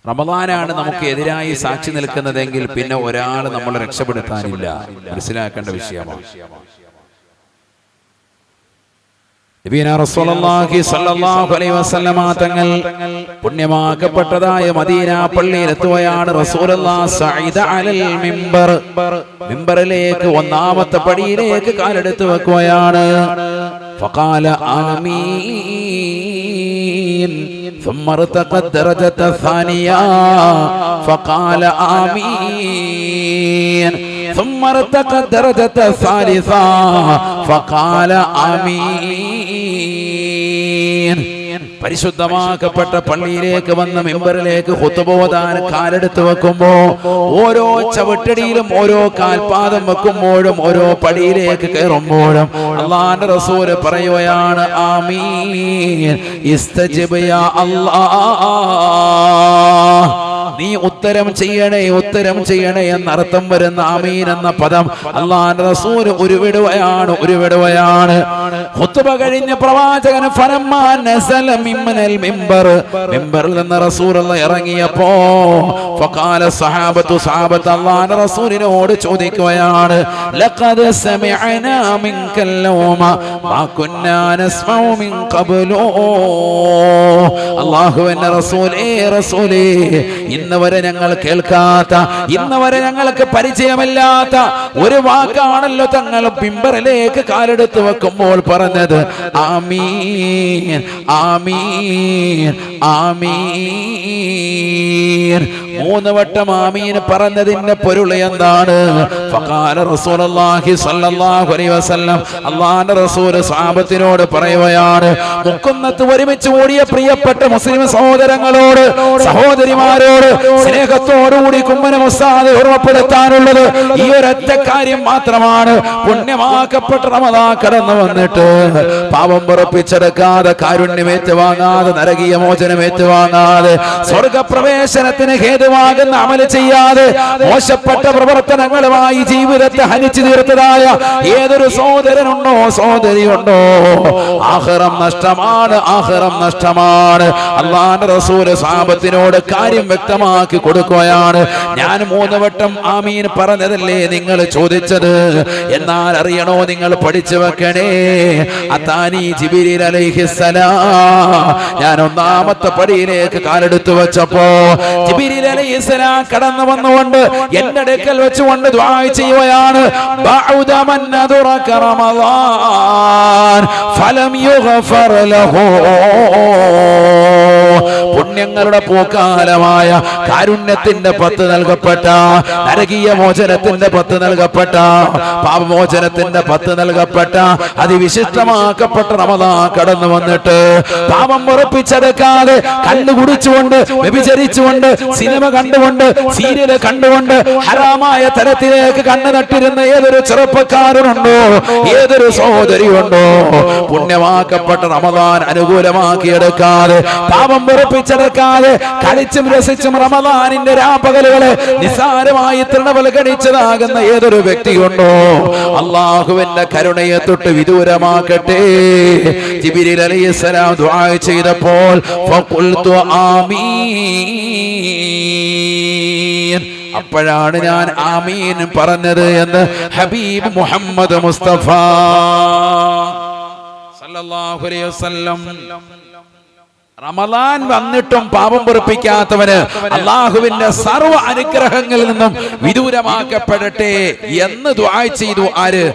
റമദാനാണ് നമുക്ക് എതിരായി സാക്ഷി നിൽക്കുന്നതെങ്കിൽ പിന്നെ ഒരാൾ നമ്മളെ രക്ഷപ്പെടുത്താനില്ല. മനസ്സിലാക്കേണ്ട വിഷയമാണ്. നബിയനാ റസൂലുള്ളാഹി സ്വല്ലല്ലാഹു അലൈഹി വസല്ലമ തങ്ങൾ പുണ്യമാക്കപ്പെട്ടതായ മദീന പള്ളിയിൽ എത്തുകയാണ്. റസൂലുള്ളാഹി സഈദ അലൽ മിമ്പർ, മിമ്പറിലേക്ക് ഒന്നാമത്തെ പടിയിലേക്ക് കാലെടുത്ത് വെക്കുകയാണ്. ഫഖാല ആമീൻ ثم ارتقى الدرجة الثانية فقال آمين ثم ارتقى الدرجة الثالثة فقال آمين. പരിശുദ്ധമാക്കപ്പെട്ട പള്ളിയിലേക്ക് വന്ന മിമ്പറിലേക്ക് ഖുതുബ ഓതാൻ കാലെടുത്ത് വെക്കുമ്പോ ഓരോ ചവിട്ടടിയിലും ഓരോ കാൽപാദം വെക്കുമ്പോഴും ഓരോ പടിയിലേക്ക് കയറുമ്പോഴും അല്ലാഹുവിന്റെ റസൂൽ പറയുകയാണ് ആമീൻ ഇസ്തജിബ് യാ അല്ലാഹ്, നീ ഉത്തരം ചെയ്യണേ, ഉത്തരം ചെയ്യണേ എന്നർത്ഥം വരുന്ന ആമീൻ എന്ന പദം അല്ലാഹുവിന്റെ റസൂൽ ഉരുവിടുകയാണ്. ഖുതുബ കഴിഞ്ഞ പ്രവാചകൻ ഫലമ്മാ നസല മിന്നൽ മിമ്പർ, മിമ്പറിൽ നിന്ന് റസൂലുള്ളാഹി ഇറങ്ങിയപ്പോ ഫഖാല സഹാബത്തു, സഹാബത്ത് അല്ലാഹുവിന്റെ റസൂലിനോട് ചോദിക്കുകയാണ് ലഖദ് സമിഅനാ മിൻകൽ ലൗമ മാ കുന്നാ നസ്മഉ മിൻ ഖബ്ലു. അല്ലാഹുവിന്റെ റസൂലേ, ഇന്നുവരെ ഞങ്ങൾ കേൾക്കാത്ത, ഇന്നുവരെ ഞങ്ങൾക്ക് പരിചയമില്ലാത്ത ഒരു വാക്കാണല്ലോ തങ്ങൾ മിമ്പറിലേക്ക് കാലെടുത്ത് വെക്കുമ്പോൾ പറഞ്ഞത്. ആമീൻ ആമീൻ ആമീൻ. 3 വട്ടം ആമീൻ പറഞ്ഞതിന്റെ പൊരുൾ എന്താണ്? ഫഖാല റസൂലുള്ളാഹി സ്വല്ലല്ലാഹു അലൈഹി വസല്ലം, അല്ലാഹുവിന്റെ റസൂൽ സ്വഹാബത്തിനോട് പറയുകയാണ്, മുക്കുന്നത്ത് ഒരുമിച്ച് കൂടിയ പ്രിയപ്പെട്ട മുസ്ലിം സഹോദരങ്ങളോട്, സഹോദരിമാരോട് സ്നേഹത്തോടുകൂടി കുമ്മനം ഉസ്താദ് ഓർമ്മപ്പെടുത്താനുള്ളത് ഈ ഒരൊറ്റ കാര്യം മാത്രമാണ്. പുണ്യമാക്കപ്പെട്ട റമദാൻ കടന്നു വന്നിട്ട് പാപം പൊറുപ്പിച്ചെടുക്കാതെ, കാരുണ്യം ഏറ്റുവാങ്ങാതെ, നരകീയ മോചനം ഏറ്റുവാങ്ങാതെ, സ്വർഗപ്രവേശനത്തിന് ഹേതുവാകുന്ന അമല് ചെയ്യാതെ മോശപ്പെട്ട പ്രവർത്തനങ്ങളുമായി ജീവിതത്തെ ഹനിച്ചു തീർത്തതായ ഏതൊരു സഹോദരനുണ്ടോ, സഹോദരിയുണ്ടോ, ആഖിറം നഷ്ടമാണ്, ആഖിറം നഷ്ടമാണ്. അല്ലാഹുവിന്റെ റസൂൽ സ്വഹാബത്തിനോട് കാര്യം വ്യക്തമാക്കി കൊടുക്കുകയാണ്. ഞാൻ 3 വട്ടം ആമീൻ പറഞ്ഞതല്ലേ നിങ്ങൾ ചോദിച്ചത്? എന്നാൽ അറിയണോ, നിങ്ങൾ പഠിച്ചു വെക്കണേ. അതാനി ജിബ്രീൽ അലൈഹിസ്സലാം, ഞാൻ 1ാമത്തെ പടിയിലേക്ക് കാലെടുത്തു വെച്ചപ്പോ ജിബ്രീൽ അലൈഹിസ്സലാം കടന്നു വന്നുകൊണ്ട് എന്റെ അടുക്കൽ വെച്ചുകൊണ്ട് ദുആ ചെയ്യുകയാണ്. ബഅദ മൻ അദ്റക റമളാൻ ഫലം യുഗ്ഫർ ലഹു. പുണ്യങ്ങളുടെ പൂക്കാലമായ കാരുണ്യത്തിന്റെ 10 നൽകപ്പെട്ട, നരകീയ മോചനത്തിന്റെ 10 നൽകപ്പെട്ട, പാപമോചനത്തിന്റെ 10 നൽകപ്പെട്ട അതിവിശിഷ്ടമാക്കപ്പെട്ട റമദാൻ കടന്നു വന്നിട്ട് പാപം ഉറപ്പിച്ചെടുക്കാതെ, കണ്ണു കുടിച്ചുകൊണ്ട്, വ്യഭിചരിച്ചുകൊണ്ട്, സിനിമ കണ്ടുകൊണ്ട്, സീരിയൽ കണ്ടുകൊണ്ട് ഹറാമായ തരത്തിലേക്ക് കണ്ണു നട്ടിരുന്ന ഏതൊരു ചെറുപ്പക്കാരനുണ്ടോ, ഏതൊരു സഹോദരിയുണ്ടോ, പുണ്യമാക്കപ്പെട്ട റമദാൻ അനുകൂലമാക്കിയെടുക്കാതെ, പാപം ഉറപ്പിച്ചെടുക്കാതെ, കളിച്ചും രസിച്ചും റമദാനിന്റെ രാപ്പകലുകളെ നിസ്സാരമായി തൃണവൽഗണിച്ചതാകുന്ന ഏതൊരു വ്യക്തിയുണ്ടോ, അല്ലാഹുവിന്റെ കരുണയെ തൊട്ട് വിദൂരമാക്കട്ടെ. ജിബ്രീൽ അലൈഹിസ്സലാം ദുആ ചെയ്തപ്പോൾ ഫഖുൽതു ആമീൻ, അപ്പോഴാണ് ഞാൻ ആമീൻ പറഞ്ഞത് എന്ന് ഹബീബ് മുഹമ്മദ് മുസ്തഫ സല്ലല്ലാഹു അലൈഹി വസല്ലം. റമദാൻ വന്നിട്ടും പാപം പൊറുപ്പിക്കാത്തവന് അല്ലാഹുവിന്റെ സർവ്വ അനുഗ്രഹങ്ങളിൽ നിന്നും വിദൂരമാക്കപ്പെടട്ടെ എന്ന് ദുആ ചെയ്തു. ആര്?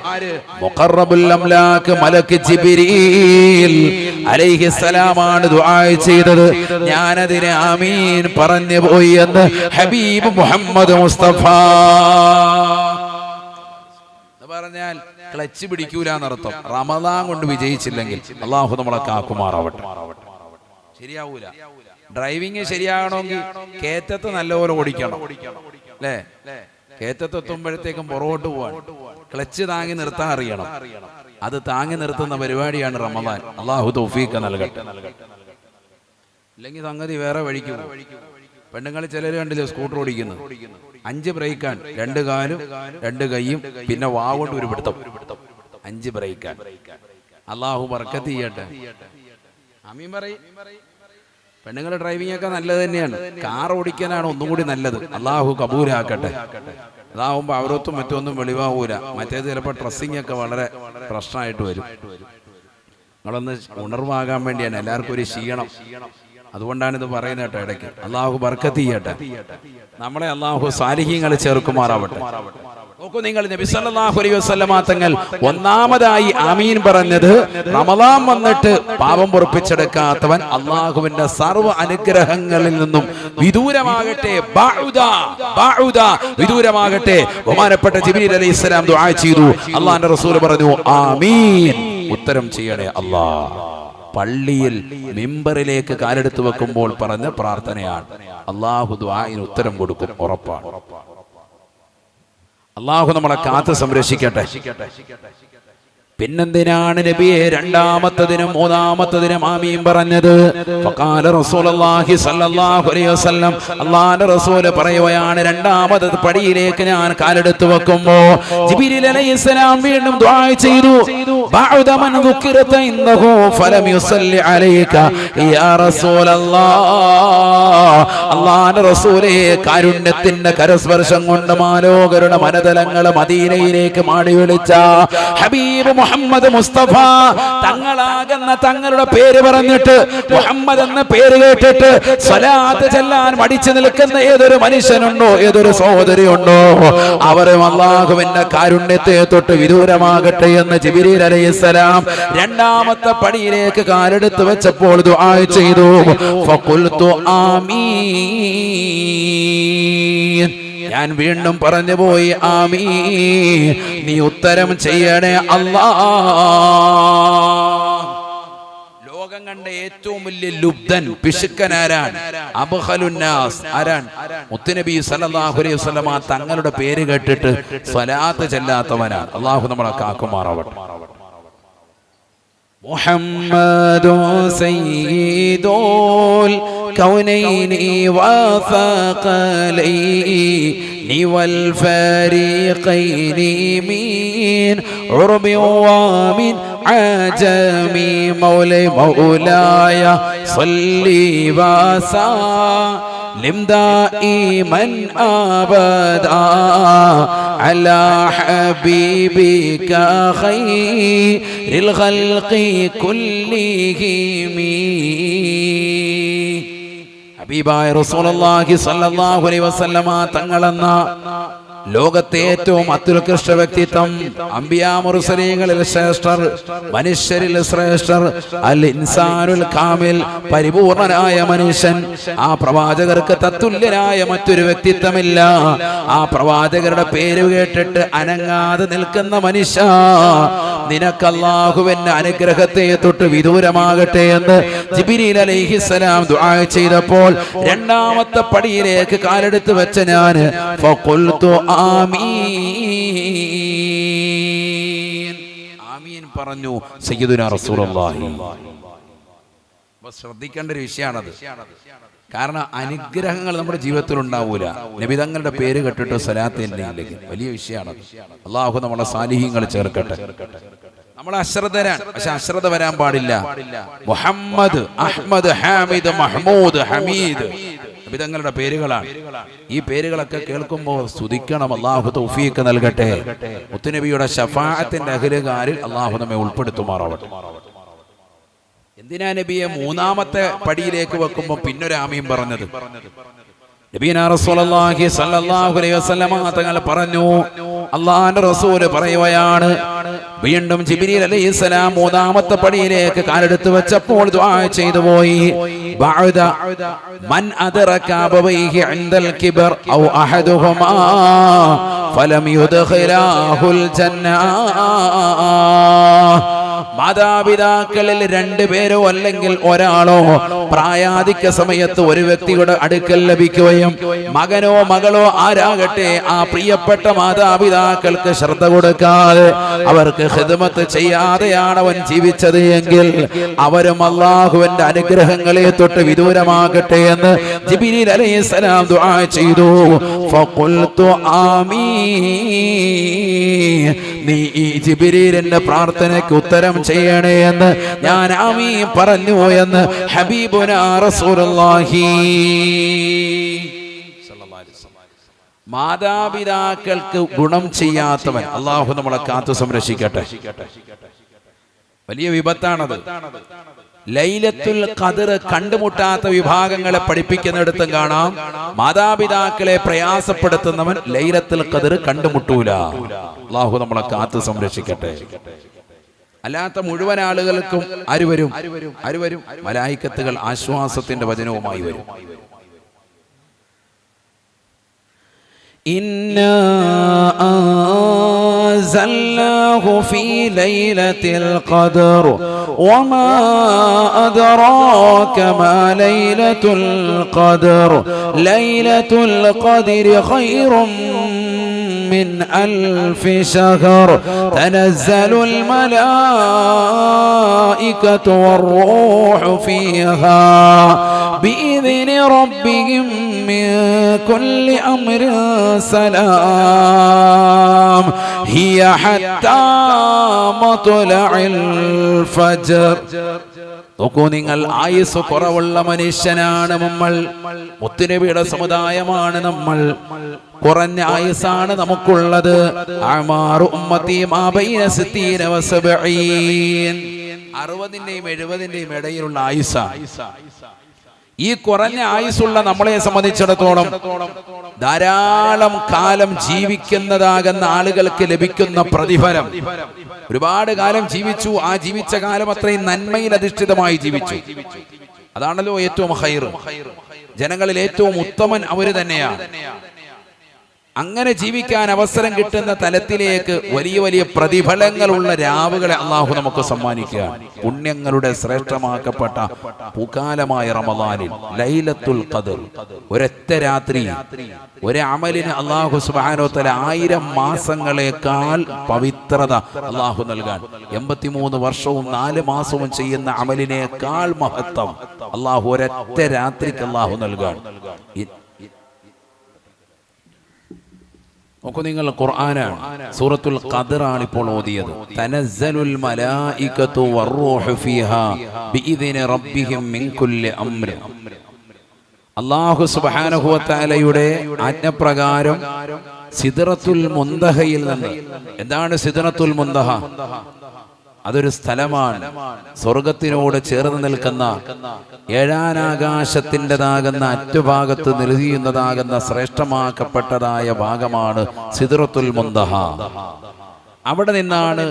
മുഖറബുൽ അംലാക്ക് മലക്ക് ജിബ്രീൽ അലൈഹിസ്സലാമാണ് ദുആ ചെയ്തത്. ഞാനതിനെ ആമീൻ പറഞ്ഞു പോയി എന്ന് ഹബീബ് മുഹമ്മദ് മുസ്തഫ. പറഞ്ഞാൽ ക്ലച്ച് പിടിക്കൂല എന്നർത്ഥം. റമദാൻ കൊണ്ട് വിജയിച്ചില്ലെങ്കിൽ അല്ലാഹു നമ്മളെ കാക്കുമാറാവട്ടെ. ശരിയാവൂല. ഡ്രൈവിംഗ് ശരിയാകണമെങ്കിൽ കേറ്റത്ത് നല്ലപോലെ ഓടിക്കണം അല്ലേ? കേറ്റത്ത് എത്തുമ്പോഴത്തേക്കും പുറകോട്ട് പോവാൻ ക്ലച്ച് താങ്ങി നിർത്താൻ അറിയണം. അത് താങ്ങി നിർത്തുന്ന പരിപാടിയാണ് റമദാൻ. അല്ലാഹു തൗഫീഖ് നൽകട്ടെ. ഇല്ലെങ്കിൽ സംഗതി വേറെ വഴിക്ക് പോകും. പെണ്ണുങ്ങൾ ചിലർ കണ്ടില്ലേ സ്കൂട്ടർ ഓടിക്കുന്നത്, 5 ബ്രേക്കാൻ, 2 കാലും 2 കൈയും, പിന്നെ വാ കൊണ്ട് ഒരു പിടുത്തം, 5 ബ്രേക്കാൻ. അല്ലാഹു ബർക്കത്ത് ചെയ്യട്ടെ. ആമീൻ പറയ്. പെണ്ണുങ്ങളുടെ ഡ്രൈവിംഗ് ഒക്കെ നല്ലത് തന്നെയാണ്. കാർ ഓടിക്കാനാണ് ഒന്നും കൂടി നല്ലത്. അള്ളാഹു കബൂലാക്കട്ടെ. അതാവുമ്പോ അവരൊത്തും മറ്റൊന്നും വെളിവാവൂല. മറ്റേത് ചിലപ്പോൾ ഡ്രസ്സിംഗ് ഒക്കെ വളരെ പ്രശ്നമായിട്ട് വരും. നിങ്ങളൊന്ന് ഉണർവാകാൻ വേണ്ടിയാണ്, എല്ലാവർക്കും ഒരു ക്ഷീണം. അതുകൊണ്ടാണ് ഇത് പറയുന്നത് കേട്ടോ. ഇടയ്ക്ക് അള്ളാഹു ബർക്കത്ത് ചെയ്യട്ടെ, നമ്മളെ അള്ളാഹു സാലിഹീങ്ങൾ ചേർക്കുമാറാവട്ടെ. നോക്കൂ നിങ്ങൾ, നബി സല്ലല്ലാഹു അലൈഹി വസല്ലമ തങ്ങൾ ഒന്നാമതായി ആമീൻ പറഞ്ഞത്, റമളാൻ വന്നിട്ട് പാപം പൊറുപ്പിച്ചെടുക്കാത്തവൻ അള്ളാഹുവിന്റെ സർവ്വ അനുഗ്രഹങ്ങളിൽ നിന്നും വിദൂരമാകട്ടെ, വിദൂരമാകട്ടെ. ബഹുമാനപ്പെട്ട ജിബ്രീൽ അലൈഹിസ്സലാം ദുആ ചെയ്തു. അള്ളാഹുവിന്റെ റസൂൽ പറഞ്ഞു ആമീൻ, ഉത്തരം ചെയ്യണേ അല്ലാഹ്. പള്ളിയിൽ മിമ്പറിലേക്ക് കാലെടുത്ത് വെക്കുമ്പോൾ പറഞ്ഞ പ്രാർത്ഥനയാണ്. അള്ളാഹു ദുആഇന് ഉത്തരം കൊടുക്കും, ഉറപ്പാണ്. അള്ളാഹു നമ്മളെ കാത്ത് സംരക്ഷിക്കട്ടെ. പിന്നെന്തിനാണ് നബിയെ രണ്ടാമത്തതിനും മൂന്നാമത്തതിനും ആമീൻ പറഞ്ഞത്? ഫഖാല റസൂലുള്ളാഹി സ്വല്ലല്ലാഹു അലൈഹി വസല്ലം, അല്ലാഹുവിന്റെ റസൂൽ പറയുകയാണ്, രണ്ടാമത്തെ പടിയിലേക്ക് ഞാൻ കാലെടുത്ത് വെക്കുമ്പോൾ ജിബ്രീൽ അലൈഹിസ്സലാം വീണ്ടും ദുആ ചെയ്തു. ബഅദ മൻ ദുകിറത ഇന്നഹു ഫലം യുസല്ലി അലൈക യാ റസൂലല്ലാഹ്. അല്ലാഹുവിന്റെ റസൂലേ, കാരുണ്യത്തിന്റെ കരസ്പർശം കൊണ്ട് മാലോകരുടെ മനതലങ്ങളെ മദീനയിലേക്ക് മാടി വിളിച്ച ഹബീബ് മുഹമ്മദ് മുസ്തഫ തങ്ങളാകുന്ന തങ്ങളുടെ പേര് പറഞ്ഞിട്ട്, മുഹമ്മദ് എന്ന പേര് കേട്ടിട്ട് സ്വലാത്ത് ചെല്ലാൻ മടിച്ചു നിൽക്കുന്ന ഏതൊരു മനുഷ്യനുണ്ടോ, ഏതൊരു സഹോദരിയുണ്ടോ, അവരും അല്ലാഹുവിന്റെ കാരുണ്യത്തെ തൊട്ട് വിദൂരമാകട്ടെ എന്ന് ജിബ്രീൽ അലൈഹിസ്സലാം രണ്ടാമത്തെ പടിയിലേക്ക് കാലെടുത്ത് വെച്ചപ്പോൾ ദുആ ചെയ്തു. ഫഖുൽതു ആമീൻ, ഞാൻ വീണ്ടും പറഞ്ഞു പോയി ആമീൻ, നീ ഉത്തരം ചെയ്യണേ അല്ലാഹ്. ലോകം കണ്ട ഏറ്റവും വലിയ ലുബ്ധൻ, പിശുക്കനാരാണ്? അബ്ഖലുന്നാസ് ആരാണ്? മുത്തുനബി സല്ലല്ലാഹു അലൈഹി വസല്ലമ തങ്ങളുടെ പേര് കേട്ടിട്ട് സ്വലാത്ത് ചെല്ലാത്തവനാണ്. അല്ലാഹു നമ്മളെ കാക്കുമാറാവട്ടെ. മുഹമ്മദു സയ്യിദുൽ കൗനൈനി വസഖലൈനി വൽ ഫരീഖൈനി മിൻ ഉർബി വമിൻ അജമി മൗലായ സ്വല്ലി വസല്ലിം ദായിമൻ അബദാ അലാ ഹബീബിക ഖൈറിൽ ഖൽഖി കുല്ലിഹിം. ഹബീബായ റസൂലുള്ളാഹി സ്വല്ലല്ലാഹു അലൈഹി വസല്ലമ തങ്ങളെന്ന ലോകത്തെ ഏറ്റവും അത്യുത്കൃഷ്ട വ്യക്തിത്വം, അംബിയാ മുർസലീങ്ങളിൽ ശ്രേഷ്ഠർ, മനുഷ്യരിൽ ശ്രേഷ്ഠർ, അൽ ഇൻസാനുൽ കാമിൽ, പരിപൂർണനായ മനുഷ്യൻ. ആ പ്രവാചകർക്ക് തത്തുല്യനായ മറ്റൊരു വ്യക്തിത്വമില്ല. ആ പ്രവാചകരുടെ പേര് കേട്ടിട്ട് അനങ്ങാതെ നിൽക്കുന്ന മനുഷ്യ, നിനക്ക് അല്ലാഹുവിന്റെ അനുഗ്രഹത്തെ തൊട്ട് വിദൂരമാകട്ടെ എന്ന് ജിബ്രീൽ അലൈഹിസ്സലാം ദുആ ചെയ്തപ്പോൾ രണ്ടാമത്തെ പടിയിലേക്ക് കാലെടുത്ത് വെച്ച ഞാൻ ഫഖുൽതു ആമീൻ, ആമീൻ പറഞ്ഞു സയ്യിദുനാ റസൂലുള്ളാഹി. ശ്രദ്ധിക്കേണ്ട ഒരു വിഷയമാണത്. കാരണം അനുഗ്രഹങ്ങൾ നമ്മുടെ ജീവിതത്തിൽ ഉണ്ടാവൂല നബി തങ്ങളുടെ പേര് കേട്ടിട്ട് സ്വലാത്ത് ഇല്ലെങ്കിൽ. വലിയ വിഷയമാണത്. അല്ലാഹു നമ്മളെ സാലിഹീങ്ങൾ ചേർക്കട്ടെ. നമ്മൾ അശ്രദ്ധരാണ്, പക്ഷെ അശ്രദ്ധ വരാൻ പാടില്ല. മുഹമ്മദ്, അഹ്മദ്, ഹാമിദ്, മഹ്മൂദ്, ഹമീദ് നബിതങ്ങളുടെ പേരുകളാണ്. ഈ പേരുകളൊക്കെ കേൾക്കുമ്പോൾ സ്തുതിക്കണം. അല്ലാഹു തൗഫീഖ് നൽകട്ടെ. മുത്തുനബിയുടെ ശഫാഅത്തിന്റെ അഹ്ലുകാരിൽ അല്ലാഹു നമ്മെ ഉൾപ്പെടുത്തുമാറാവട്ടെ. എന്തിനാ നബിയെ മൂന്നാമത്തെ പടിയിലേക്ക് വെക്കുമ്പോൾ പിന്നൊരു ആമീൻ പറഞ്ഞത്? നബിയനാ റസൂലുള്ളാഹി സ്വല്ലല്ലാഹു അലൈഹി വസല്ലമ തങ്ങൾ പറഞ്ഞു, അല്ലാഹുവിന്റെ റസൂൽ പറയുകയാണ്, വീണ്ടും ജിബ്രീൽ അലൈഹിസ്സലാം മൂന്നാമത്തെ പടിയിലേക്ക് കാലെടുത്ത് വെച്ചപ്പോൾ ദുആ ചെയ്തു പോയി. ബഅദ മൻ അദ്റക അബവൈഹി ഇൻദൽ കിബർ ഔ അഹദുഹുമാ ഫലം യുദ്ഖിലാഹുൽ ജന്ന. മാതാപിതാക്കളിൽ രണ്ടുപേരോ അല്ലെങ്കിൽ ഒരാളോ പ്രായാധിക്യ സമയത്ത് ഒരു വ്യക്തിയുടെ അടുക്കൽ ലഭിക്കുകയും മകനോ മകളോ ആരാകട്ടെ ആ പ്രിയപ്പെട്ട മാതാപിതാക്കൾക്ക് ശ്രദ്ധ കൊടുക്കാതെ അവർക്ക് ഖിദ്മത്ത് ചെയ്യാതെയാണ് അവൻ ജീവിച്ചത് എങ്കിൽ അവരും അല്ലാഹുവിന്റെ അനുഗ്രഹങ്ങളെ തൊട്ട് വിദൂരമാകട്ടെ എന്ന് ജിബ്രീൽ അലൈഹിസ്സലാം ദുആ ചെയ്തു. ഫഖുൽതു ആമീൻ, നീ ഈ ജിബ്രീലിന്റെ പ്രാർത്ഥനയ്ക്ക് ഉത്തരം ചെയ്യണേ എന്ന് ഞാൻ ആമീൻ പറഞ്ഞു എന്ന് ഹബീബുനാ റസൂലുള്ളാഹി. മാതാപിതാക്കൾക്ക് ഗുണം ചെയ്യാത്തവൻ അള്ളാഹു നമ്മളെ കാത്തു സംരക്ഷിക്കട്ടെ. വലിയ വിപത്താണത്. ലൈലത്തുൽ ഖദർ കണ്ടുമുട്ടാത്ത വിഭാഗങ്ങളെ പഠിപ്പിക്കുന്നിടത്തും കാണാം, മാതാപിതാക്കളെ പ്രയാസപ്പെടുത്തുന്നവൻ ലൈലത്തുൽ ഖദർ കണ്ടുമുട്ടൂല. അല്ലാഹു നമ്മളെ കാത്തു സംരക്ഷിക്കട്ടെ. അല്ലാത്ത മുഴുവൻ ആളുകൾക്കും ആരുവരും മലായിക്കത്തുകൾ ആശ്വാസത്തിന്റെ വചനവുമായി വരും. إنا أنزلناه في ليلة القدر وما أدراك ما ليلة القدر ليلة القدر خير من 1000 شهر تنزل الملائكة والروح فيها بإذن ربهم من كل أمر سلام هي حتى مطلع الفجر. നോക്കൂ നിങ്ങൾ, ആയുസ് കുറവുള്ള മനുഷ്യനാണ് നമ്മൾ. മുത്തുനബിയുടെ സമുദായമാണ് നമ്മൾ. കുറഞ്ഞ ആയുസാണ് നമുക്കുള്ളത്. 60-ന്റെയും 70-ന്റെയും ഇടയിലുള്ള ആയുസാണ്. ഈ കുറഞ്ഞ ആയുസ്സുള്ള നമ്മളെ സംബന്ധിച്ചിടത്തോളം ധാരാളം കാലം ജീവിക്കുന്നതാകുന്ന ആളുകൾക്ക് ലഭിക്കുന്ന പ്രതിഫലം, ഒരുപാട് കാലം ജീവിച്ചു, ആ ജീവിച്ച കാലം അത്രയും നന്മയിൽ അധിഷ്ഠിതമായി ജീവിച്ചു. അതാണല്ലോ ഏറ്റവും ഖൈർ. ജനങ്ങളിൽ ഏറ്റവും ഉത്തമൻ അവര് തന്നെയാണ്. അങ്ങനെ ജീവിക്കാൻ അവസരം കിട്ടുന്ന തലത്തിലേക്ക് വലിയ വലിയ പ്രതിഫലങ്ങളുള്ള രാവുകളെ അള്ളാഹു നമുക്ക് സമ്മാനിക്കുക. പുണ്യങ്ങളുടെ ശ്രേഷ്ഠമാക്കപ്പെട്ട പൂക്കാലമായ റമദാനിൽ ലൈലത്തുൽ ഖദർ, ഒരൊറ്റ രാത്രി, ഒരു അമലിന് അള്ളാഹു സുബ്ഹാനഹു വ തആല 1000 മാസങ്ങളെക്കാൾ പവിത്രത അള്ളാഹു നൽകാൻ, 83 വർഷവും 4 മാസവും ചെയ്യുന്ന അമലിനേക്കാൾ മഹത്വം അള്ളാഹു ഒരൊറ്റ രാത്രിക്ക് അള്ളാഹു നൽകാൻ. നോക്കൂ നിങ്ങൾ, ഖുർആനാണ്, സൂറത്തുൽ ഖദർ ആണ് ഇപ്പോൾ ഓതിയത്. തനസ്സലുൽ മലായികതു വറൂഹു ഫീഹാ ബിഇദ്നി റബ്ബിഹിം മിൻ കുല്ലി അംർ. അല്ലാഹു സുബ്ഹാനഹു വ തആലയുടെ ആജ്ഞപ്രകാരം സിദ്റത്തുൽ മുന്തഹയിൽ നിന്ന്. എന്താണ് സിദ്റത്തുൽ മുന്തഹ? അതൊരു സ്ഥലമാണ്, സ്വർഗത്തിനോട് ചേർന്ന് നിൽക്കുന്ന, ഏഴാനാകാശത്തിൻ്റെതാകുന്ന അറ്റുഭാഗത്ത് നിലയുന്നതാകുന്ന ശ്രേഷ്ഠമാക്കപ്പെട്ടതായ ഭാഗമാണ് സിദ്റത്തുൽ മുന്തഹ. അവിടെ നിന്നാണ്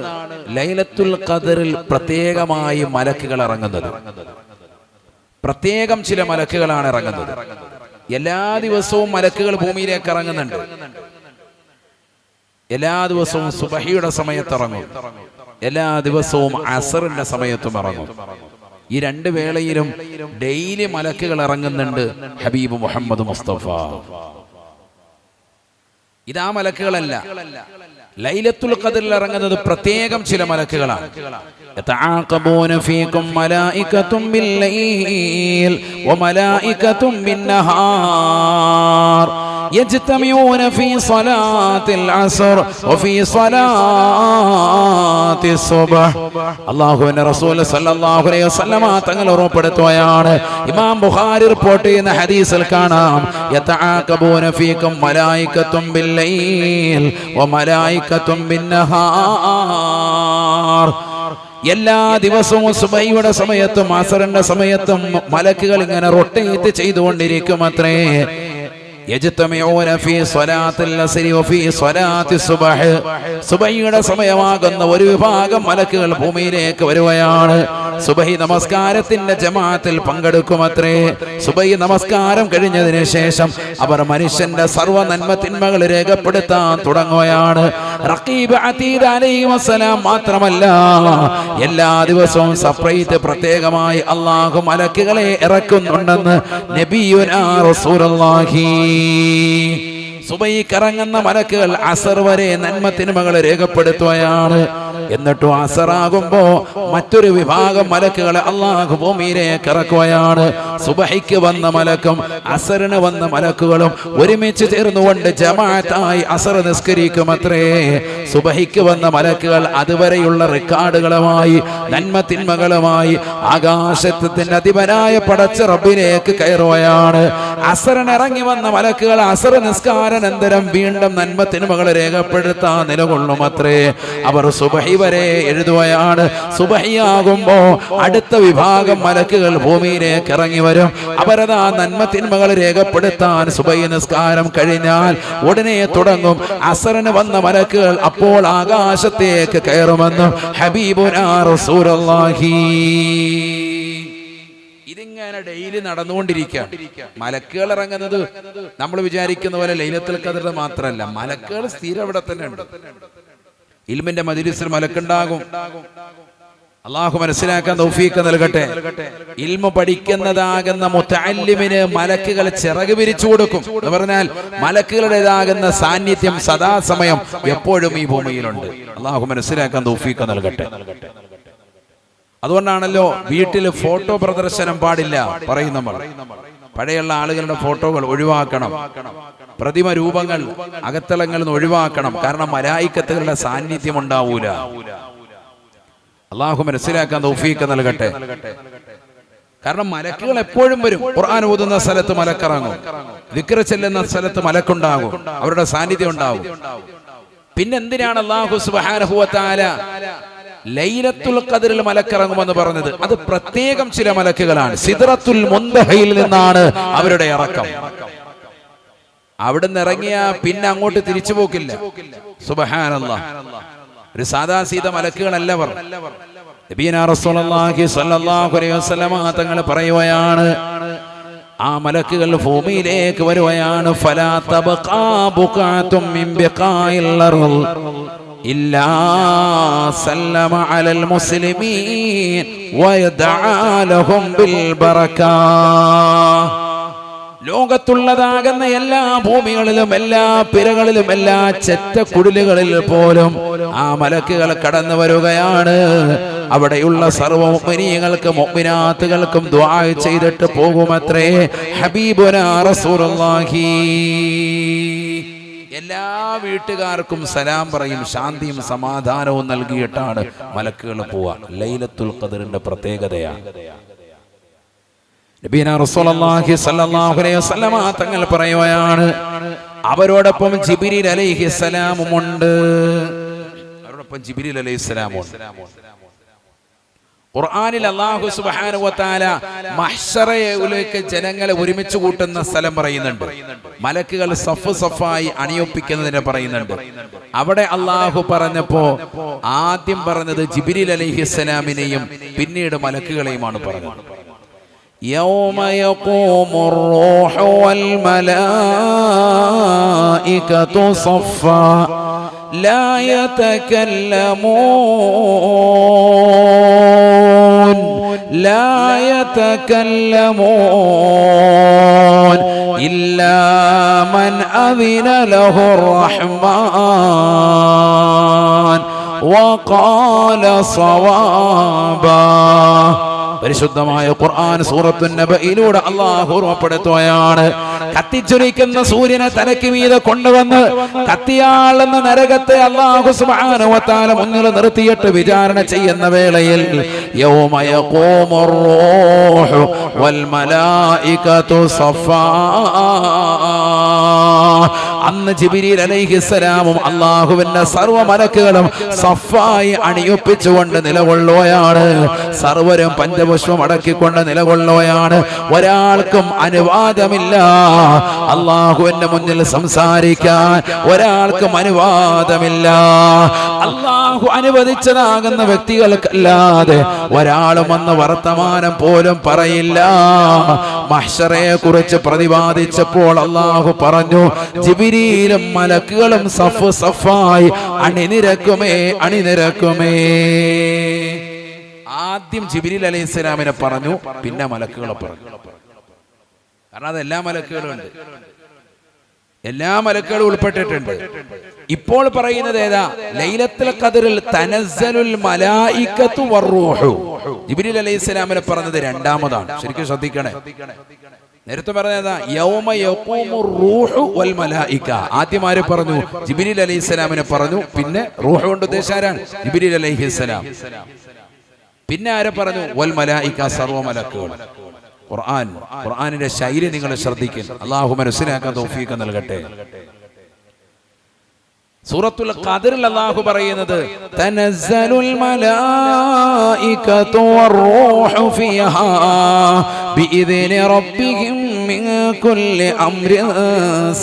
ലൈലത്തുൽ ഖദറിൽ പ്രത്യേകമായി മലക്കുകൾ ഇറങ്ങുന്നത്. പ്രത്യേകം ചില മലക്കുകളാണ് ഇറങ്ങുന്നത്. എല്ലാ ദിവസവും മലക്കുകൾ ഭൂമിയിലേക്ക് ഇറങ്ങുന്നുണ്ട്. എല്ലാ ദിവസവും സുബഹിയുടെ സമയത്ത് ഇറങ്ങും, എല്ലാ ദിവസവും അസറിന്റെ സമയത്തും ഇറങ്ങും. ഈ 2 വേളയിലും ഡെയിലി മലക്കുകൾ ഇറങ്ങുന്നുണ്ട്. ഹബീബ് മുഹമ്മദ് മുസ്തഫ. ഇതാ മലക്കുകളല്ല, ലൈലത്തുൽ ഖദറിൽ ഇറങ്ങുന്നത് പ്രത്യേകം ചില മലക്കുകളാണ്. യതആഖബൂന ഫീകും മലായികത്തും ബില്ലൈൽ വമലായികത്തും ബിന്നഹാർ يجتمعون في صلاة العصر وفي صلاة الصبح. അല്ലാഹുവിന്റെ റസൂൽ സല്ലല്ലാഹു അലൈഹി വസല്ലമ തങ്ങൾ ഉറപ്പെടുത്തുകയാണ്. ഇമാം ബുഖാരി റിപ്പോർട്ട് ചെയ്യുന്ന ഹദീസിൽ കാണാം, യതആഖബൂന ഫീകും മലായികത്തും ബില്ലൈൽ വമലായികത്തും ബിന്നഹാർ. എല്ലാ ദിവസവും സുബഹിയുടെ സമയത്തും അസറിന്റെ സമയത്തും മലക്കുകൾ ഇങ്ങനെ റൊട്ടേറ്റ് ചെയ്തുകൊണ്ടിരിക്കും അത്രേ. യജ്തമിഊന ഫീ സ്വലാത്തിൽ അസ്രി വഫീ സ്വലാത്തി സുബ്ഹ്. സുബഹിയുടെ സമയമാകുന്ന ഒരു വിഭാഗം മലക്കുകൾ ഭൂമിയിലേക്ക് വരുകയാണ്. സുബഹി നമസ്കാരത്തിന്റെ ജമാഅത്തിൽ പങ്കെടുക്കുമത്രേ. സുബഹി നമസ്കാരം കഴിഞ്ഞതിന് ശേഷം അവർ മനുഷ്യന്റെ സർവ്വ നന്മ തിന്മകൾ രേഖപ്പെടുത്താൻ തുടങ്ങുകയാണ്. റഖീബ് അതീദ് അലൈഹി വസല്ലം മാത്രമല്ല, എല്ലാ ദിവസവും സെപ്പറേറ്റ് പ്രത്യേകമായി അല്ലാഹു മലക്കുകളെ ഇറക്കുന്നുണ്ടെന്ന് നബിയുനാ റസൂലുള്ളാഹി. സുബഹിക്ക് ഇറങ്ങുന്ന മലക്കുകൾ അസർ വരെ നന്മ തിന്മകൾ രേഖപ്പെടുത്തുകയാണ്. എന്നിട്ടും അസറാകുമ്പോ മറ്റൊരു വിഭാഗം മലക്കുകളെ അള്ളാഹു ഭൂമിയിലേക്ക് ഇറക്കുകയാണ്. സുബഹിക്ക് വന്ന മലക്കും അസറിന് വന്ന മലക്കുകളും ഒരുമിച്ച് ചേർന്നുകൊണ്ട് ജമാഅത്തായി അസർ നിസ്കരിക്കുമത്രേ. സുബഹിക്ക് വന്ന മലക്കുകൾ അതുവരെയുള്ള റെക്കോർഡുകളുമായി നന്മ തിന്മകളുമായി ആകാശത്തിന്റെ അധിപനായ പടച്ച റബ്ബിലേക്ക് കയറുകയാണ്. അസറിന് ഇറങ്ങി വന്ന മലക്കുകൾ അസർ നിസ്കാരാനന്തരം വീണ്ടും നന്മ തിന്മകളെ രേഖപ്പെടുത്താൻ നിലകൊള്ളുമത്രേ. അവർ സുബഹി വരെ എഴുതുകയാണ്. സുബഹിയാകുമ്പോ അടുത്ത വിഭാഗം മലക്കുകൾ ഭൂമിയിലേക്ക് ഇറങ്ങി വരും. അവരതാ നന്മ തിന്മകൾ രേഖപ്പെടുത്താൻ സുബഹി നിസ്കാരം കഴിഞ്ഞാൽ ഉടനെ തുടങ്ങും. അസറിന് വന്ന മലക്കുകൾ അപ്പോൾ ആകാശത്തേക്ക് കയറുമെന്നും ഹബീബുനാ റസൂലുള്ളാഹി. ഇതിങ്ങനെ ഡെയിലി നടന്നുകൊണ്ടിരിക്കുക. മലക്കുകൾ ഇറങ്ങുന്നത് നമ്മൾ വിചാരിക്കുന്ന പോലെ ലൈലത്തുൽ ഖദർ മാത്രമല്ല, മലക്കുകൾ സ്ഥിരം ഇവിടെ തന്നെ ഉണ്ട്. ഇൽമിന്റെ മജ്‌ലിസിൽ മലക്കുണ്ടാകും. അള്ളാഹു മനസ്സിലാക്കാൻ തൗഫീഖ് നൽകട്ടെ. ഇൽമ പഠിക്കുന്നതാകുന്ന മുതഅല്ലിമിന് മലക്കുകൾ ചിറക് വിരിച്ചു കൊടുക്കും എന്ന് പറഞ്ഞാൽ മലക്കുകളുടേതാകുന്ന സാന്നിധ്യം സദാസമയം എപ്പോഴും ഈ ഭൂമിയിലുണ്ട്. അള്ളാഹു മനസ്സിലാക്കാൻ തൗഫീഖ് നൽകട്ടെ. അതുകൊണ്ടാണല്ലോ വീട്ടിൽ ഫോട്ടോ പ്രദർശനം പാടില്ല പറയും നമ്മൾ. പഴയുള്ള ആളുകളുടെ ഫോട്ടോകൾ ഒഴിവാക്കണം, പ്രതിമ രൂപങ്ങൾ അകത്തളങ്ങളിൽ നിന്ന് ഒഴിവാക്കണം. കാരണം മലായിക്കത്തുകളുടെ സാന്നിധ്യം ഉണ്ടാവൂല. അള്ളാഹു മനസ്സിലാക്കാൻ തൗഫീഖ് നൽകട്ടെ. കാരണം മലക്കുകൾ എപ്പോഴും വരും. ഖുർആൻ ഓതുന്ന സ്ഥലത്ത് മലക്കിറങ്ങും, ദിക്ർ ചെല്ലുന്ന സ്ഥലത്ത് മലക്കുണ്ടാകും, അവരുടെ സാന്നിധ്യം ഉണ്ടാകും. പിന്നെന്തിനാണ് അല്ലാഹു സുബ്ഹാനഹു വ തആല ലൈലത്തുൽ ഖദറിൽ മലക്കിറങ്ങുമെന്ന് പറഞ്ഞത്? അത് പ്രത്യേകം ചില മലക്കുകളാണ്. സിദ്റത്തുൽ മുൻതഹയിൽ നിന്നാണ് അവരുടെ ഇറക്കം. അവിടുന്ന് ഇറങ്ങിയ പിന്നെ അങ്ങോട്ട് തിരിച്ചു പോക്കില്ല. സുബ്ഹാനല്ലാഹ്. ഒരു സാദാ സീത മലക്കുകളല്ല അവർ. നബിയനാ റസൂലുള്ളാഹി സ്വല്ലല്ലാഹു അലൈഹി വസല്ലമ തങ്ങൾ പറയുകയാണ്, ആ മലക്കുകൾ ഭൂമിയിലേക്ക് വരുകയാണ്. ഫലാ തബ്ഖാ ബുഖഅതും മിൻ ബിഖാഇൽ അർദ് ഇല്ലാ സല്ലമ അലൽ മുസ്ലിമീൻ വയദഅ ലഹും ബിൽ ബറകാ. ലോകത്തുള്ളതാകുന്ന എല്ലാ ഭൂമികളിലും എല്ലാ പിരകളിലും എല്ലാ ചെറ്റക്കുടിലുകളിൽ പോലും ആ മലക്കുകൾ കടന്നു വരികയാണ്. അവിടെയുള്ള സർവ്വ മുഅ്മിനീങ്ങൾക്കും മുഅ്മിനാത്തുകൾക്കും ദുആ ചെയ്തിട്ട് പോകുമത്രേ. ഹബീബുനാ റസൂലുള്ളാഹി എല്ലാ വീട്ടുകാർക്കും സലാം പറയും, ശാന്തിയും സമാധാനവും നൽകിയിട്ടാണ് മലക്കുകൾ പോവുക. ലൈലത്തുൽ ഖദറിന്റെ പ്രത്യേകതയാണ്. നബിയനാ റസൂലുള്ളാഹി സ്വല്ലല്ലാഹു അലൈഹി വസല്ലമ തങ്ങൾ പറയുകയാണ്, അവരോടൊപ്പം ജിബ്രീൽ അലൈഹിസ്സലാമും ഉണ്ട്. അവരോടൊപ്പം ജിബ്രീൽ അലൈഹിസ്സലാമും ഉണ്ട്. ഖുർആനിൽ അല്ലാഹു സുബ്ഹാനഹു വ തആല മഹ്ശറയിലേക്ക് ജനങ്ങളെ ഒരുമിച്ച് കൂട്ടുന്ന സ്ഥലം പറയുന്നുണ്ട്. മലക്കുകൾ സഫ് സഫായി അണിയൊപ്പിക്കുന്നതിനെ പറയുന്നുണ്ട്. അവിടെ അല്ലാഹു പറഞ്ഞപ്പോ ആദ്യം പറഞ്ഞത് ജിബ്രീൽ അലൈഹിസ്സലാമിനെയും പിന്നീട് മലക്കുകളെയുമാണ് പറഞ്ഞത്. يوم يقوم الروح والملائكة صفا لا يتكلمون إلا من أذن له الرحمن وقال صوابا. പരിശുദ്ധമായ ഖുർആൻ സൂറത്തുൻ നബയിലൂടെ അല്ലാഹു ഓർമ്മപ്പെടുത്തുകയാണ്, കത്തിച്ചൊരിക്കുന്ന സൂര്യനെ തലയ്ക്ക് മീതെ കൊണ്ടുവന്ന് കത്തിയാളുന്ന നരകത്തെ അല്ലാഹു സുബ്ഹാനഹു വ തആല മുന്നിൽ നിർത്തിയിട്ട് വിചാരണ ചെയ്യുന്ന വേളയിൽ യൗമ യഖൂമുർ റൂഹു വൽ മലായികതു സഫാ. അന്ന് ജിബ്രീൽ അലൈഹിസ്സലാമും അല്ലാഹുവിന്റെ സർവ്വ മലക്കുകളും സഫായി അണിയൊപ്പിച്ചുകൊണ്ട് നിലകൊള്ളുകയാണ്. സർവരും പഞ്ചപുഷ്പം അടക്കിക്കൊണ്ട് നിലകൊള്ളുകയാണ്. ഒരാൾക്കും അനുവാദമില്ല അല്ലാഹുവിന്റെ മുന്നിൽ സംസാരിക്കാൻ, ഒരാൾക്കും അനുവാദമില്ല. അല്ലാഹു അനുവദിച്ചതാകുന്ന വ്യക്തികൾക്കല്ലാതെ ഒരാളും വന്ന് വർത്തമാനം പോലും പറയില്ല. മഹ്ശറയെ കുറിച്ച് പ്രതിപാദിച്ചപ്പോൾ അല്ലാഹു പറഞ്ഞു, ജിബ്രീലും മലക്കുകളും സഫ് സഫായി അണിനിരക്കുമേ അണിനിരക്കുമേ. ആദ്യം ജിബ്രീൽ അലൈഹിസ്സലാമിനെ പറഞ്ഞു, പിന്നെ മലക്കുകളെ പറഞ്ഞു. കാരണം അതെല്ലാ മലക്കുകളും ഉണ്ട്. എല്ലാ മലക്കുകളും ഉൾപ്പെട്ടിട്ടുണ്ട്. ഇപ്പോൾ പറയുന്നത് ഏതാ? ലൈലത്തുൽ ഖദ്റിൽ തനസ്സലുൽ മലായികത്തു വറൂഹു. ജിബ്രീൽ അലൈഹിസ്സലാമിനെ പറഞ്ഞത് രണ്ടാമതാണ്. ശരിക്കും ശ്രദ്ധിക്കണേ. നേരത്തെ പറഞ്ഞതാ യൗമ യഖൂമുർ റൂഹു വൽ മലായിക. ആദ്യം ആരെ പറഞ്ഞു? ജിബ്രീൽ അലൈഹിസ്സലാമിനെ പറഞ്ഞു. പിന്നെ റൂഹ് കൊണ്ട് ഉദ്ദേശിച്ചാരാണ്? ജിബ്രീൽ അലൈഹിസ്സലാം. പിന്നെ ആരെ പറഞ്ഞു? വൽ മലായിക, സർവ്വ മലക്കുകൾ. ഖുർആനിന്റെ ശൈലി നിങ്ങൾ ശ്രദ്ധിക്കുക. അല്ലാഹു മനസ്സിലാക്കാൻ തൗഫീഖ് നൽകട്ടെ. സൂറത്തുൽ ഖദ്റിൽ അല്ലാഹു പറയുന്നത് തനസ്സലുൽ മലായികതു വറൂഹു ഫീഹാ ബിഇദ്നി റബ്ബിഹിം മിൻ കുല്ലി അംരിൻ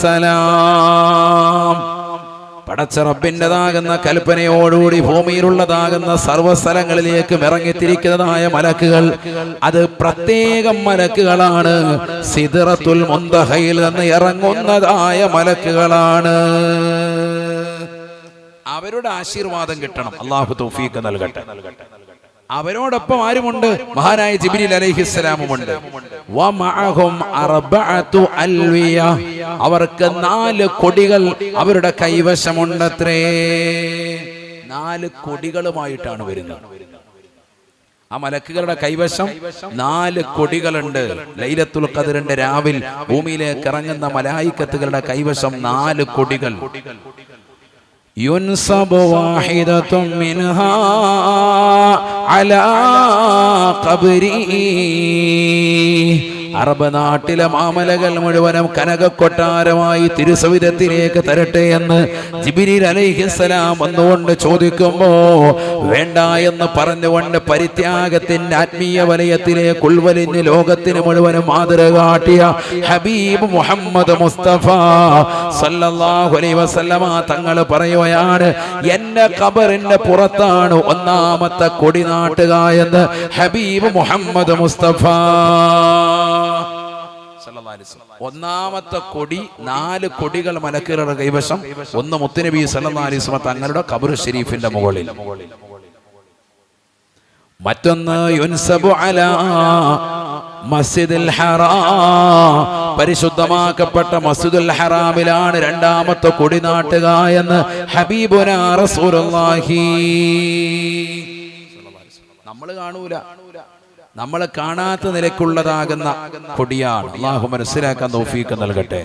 സലാം. പടച്ച റബ്ബിൻ്റെതാകുന്ന കൽപ്പനയോടുകൂടി ഭൂമിയിലുള്ളതാകുന്ന സർവ്വസ്ഥലങ്ങളിലേക്ക് ഇറങ്ങിത്തിരിക്കുന്നതായ മലക്കുകൾ, അത് പ്രത്യേകം മലക്കുകളാണ്. സിദ്റത്തുൽ മുന്തഹയിൽ നിന്ന് ഇറങ്ങുന്നതായ മലക്കുകളാണ്. അവരുടെ ആശീർവാദം കിട്ടണം. അല്ലാഹു തൗഫീഖ് നൽകട്ടെ. അവരോടൊപ്പം ആരുമുണ്ട്? മഹാനായ ജിബ്രീൽ അലൈഹിസ്സലാമുണ്ട്. വമഅഹും അർബഅതു അൽവിയ. അവർക്ക് 4 കൊടികൾ അവരുടെ കൈവശമുണ്ടത്രേ. 4 കൊടികളുമായിട്ടാണ് വരുന്നത്. ആ മലക്കുകളുടെ കൈവശം 4 കൊടികളുണ്ട്. ലൈലത്തുൽ ഖദ്റിന്റെ രാവിൽ ഭൂമിയിലേക്ക് ഇറങ്ങുന്ന മലായികത്തുകളുടെ കൈവശം 4 കൊടികൾ. യുൻസബു വാഹിദത്തും മിൻഹാ അലാ ഖബ്രി. അറബ് നാട്ടിലെ മാമലകൾ മുഴുവനും കനകക്കൊട്ടാരമായി തിരുസവിധത്തിലേക്ക് തരട്ടെ എന്ന് ജിബ്രീൽ അലൈഹിസ്സലാം വന്നുകൊണ്ട് ചോദിക്കുമ്പോ വേണ്ട എന്ന് പറഞ്ഞുകൊണ്ട് പരിത്യാഗത്തിന്റെ ആത്മീയ വലയത്തിലേക്ക് ഉൾവലിഞ്ഞ് ലോകത്തിന് മുഴുവനും മാതൃക കാട്ടിയ ഹബീബ് മുഹമ്മദ് മുസ്തഫ സല്ലല്ലാഹു അലൈഹി വസല്ലമ തങ്ങൾ പറയുകയാണ്, എന്റെ ഖബറിന്റെ പുറത്താണ് ഒന്നാമത്തെ കൊടി നാട്ടുക എന്ന് ഹബീബ് മുഹമ്മദ് മുസ്തഫ. ഒന്നാമത്തെ കൊടി, 4 കൊടികൾ മലക്കുകളുടെ കൈവശം. ഒന്ന് മുത്തുനബി സല്ലല്ലാഹു അലൈഹി വസല്ലം തങ്ങളുടെ ഖബർ ഷരീഫിന്റെ മുകളിൽ. മറ്റൊന്ന് യുൻസബു അലാ മസ്ജിദുൽ ഹറാം. പരിശുദ്ധമാക്കപ്പെട്ട മസ്ജിദുൽ ഹറാമിലാണ് രണ്ടാമത്തെ കൊടി നാട്ടുക എന്ന് ഹബീബുനാ റസൂലുള്ളാഹി. നമ്മൾ കാണൂല, നമ്മൾ കാണാത്ത നിലക്കുള്ളതാകുന്ന കൊടിയാണ്. അല്ലാഹു മനസ്സിലാക്കാൻ തൗഫീഖ് നൽകട്ടെ.